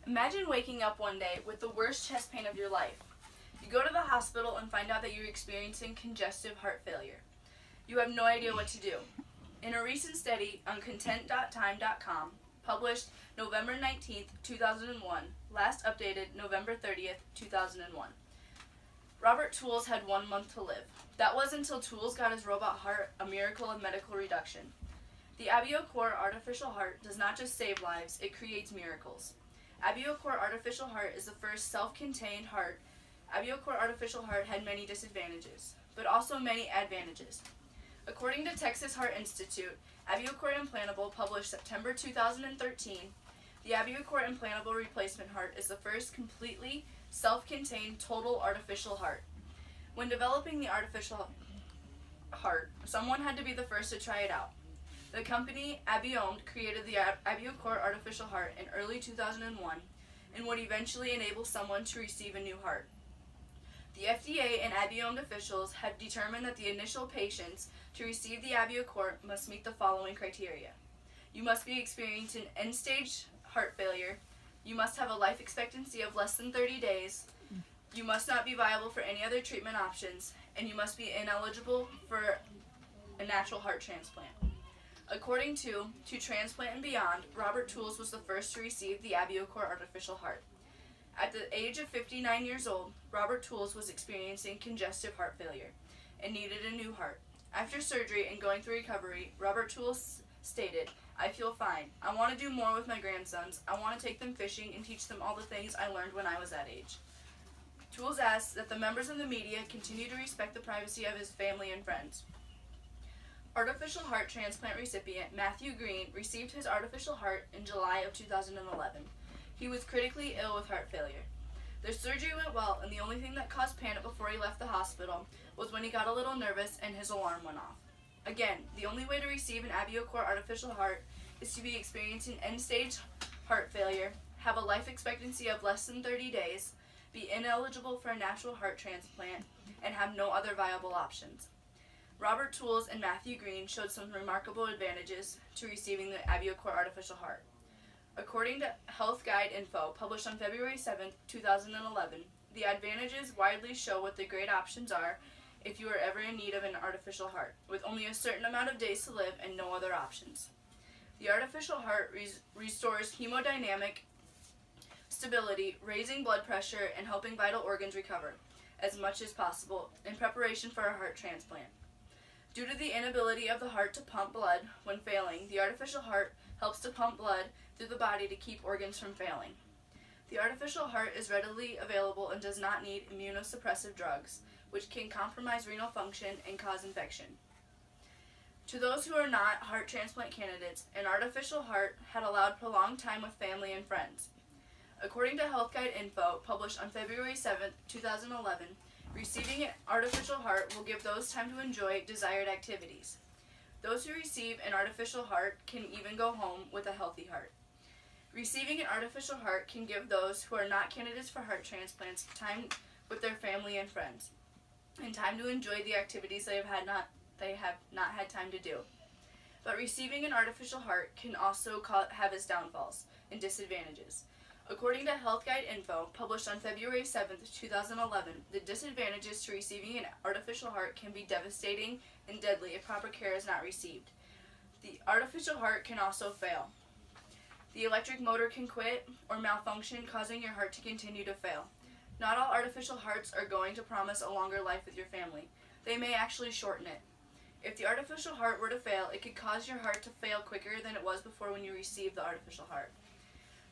Imagine waking up one day with the worst chest pain of your life. You go to the hospital and find out that you're experiencing congestive heart failure. You have no idea what to do. In a recent study on content.time.com, published November 19th, 2001, last updated November 30th, 2001, Robert Tools had 1 month to live. That was until Tools got his robot heart, a miracle of medical reduction. The AbioCor artificial heart does not just save lives, it creates miracles. AbioCor artificial heart is the first self-contained heart. AbioCor artificial heart had many disadvantages, but also many advantages. According to Texas Heart Institute, AbioCor Implantable, published September 2013, the AbioCor Implantable Replacement Heart is the first completely self-contained total artificial heart. When developing the artificial heart, someone had to be the first to try it out. The company Abiomed created the AbioCor artificial heart in early 2001 and would eventually enable someone to receive a new heart. The FDA and Abiomed officials have determined that the initial patients to receive the AbioCor must meet the following criteria. You must be experiencing end-stage heart failure. You must have a life expectancy of less than 30 days. You must not be viable for any other treatment options, and you must be ineligible for a natural heart transplant. According to Transplant and Beyond, Robert Tools was the first to receive the AbioCor artificial heart. At the age of 59 years old, Robert Tools was experiencing congestive heart failure and needed a new heart. After surgery and going through recovery, Robert Tools stated, "I feel fine. I want to do more with my grandsons. I want to take them fishing and teach them all the things I learned when I was that age." Tools asked that the members of the media continue to respect the privacy of his family and friends. Artificial heart transplant recipient Matthew Green received his artificial heart in July of 2011. He was critically ill with heart failure. The surgery went well, and the only thing that caused panic before he left the hospital was when he got a little nervous and his alarm went off. Again, the only way to receive an AbioCor artificial heart is to be experiencing end-stage heart failure, have a life expectancy of less than 30 days, be ineligible for a natural heart transplant, and have no other viable options. Robert Tools and Matthew Green showed some remarkable advantages to receiving the AbioCor artificial heart. According to Health Guide Info, published on February 7, 2011, the advantages widely show what the great options are if you are ever in need of an artificial heart, with only a certain amount of days to live and no other options. The artificial heart restores hemodynamic stability, raising blood pressure, and helping vital organs recover as much as possible in preparation for a heart transplant. Due to the inability of the heart to pump blood when failing, the artificial heart helps to pump blood through the body to keep organs from failing. The artificial heart is readily available and does not need immunosuppressive drugs, which can compromise renal function and cause infection. To those who are not heart transplant candidates, an artificial heart had allowed prolonged time with family and friends. According to Health Guide Info, published on February 7, 2011, receiving an artificial heart will give those time to enjoy desired activities. Those who receive an artificial heart can even go home with a healthy heart. Receiving an artificial heart can give those who are not candidates for heart transplants time with their family and friends, and time to enjoy the activities they have not had time to do. But receiving an artificial heart can also have its downfalls and disadvantages. According to Health Guide Info, published on February 7, 2011, the disadvantages to receiving an artificial heart can be devastating and deadly if proper care is not received. The artificial heart can also fail. The electric motor can quit or malfunction, causing your heart to continue to fail. Not all artificial hearts are going to promise a longer life with your family. They may actually shorten it. If the artificial heart were to fail, it could cause your heart to fail quicker than it was before when you received the artificial heart.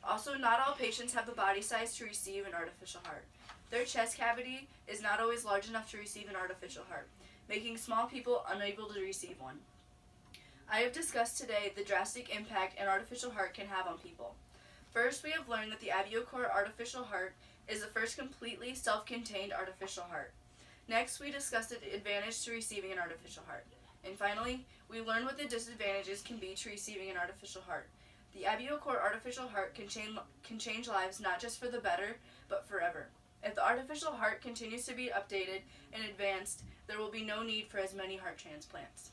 Also, not all patients have the body size to receive an artificial heart. Their chest cavity is not always large enough to receive an artificial heart, making small people unable to receive one. I have discussed today the drastic impact an artificial heart can have on people. First, we have learned that the AbioCor artificial heart is the first completely self-contained artificial heart. Next, we discussed the advantage to receiving an artificial heart. And finally, we learned what the disadvantages can be to receiving an artificial heart. The AbioCor artificial heart can change lives not just for the better, but forever. If the artificial heart continues to be updated and advanced, there will be no need for as many heart transplants.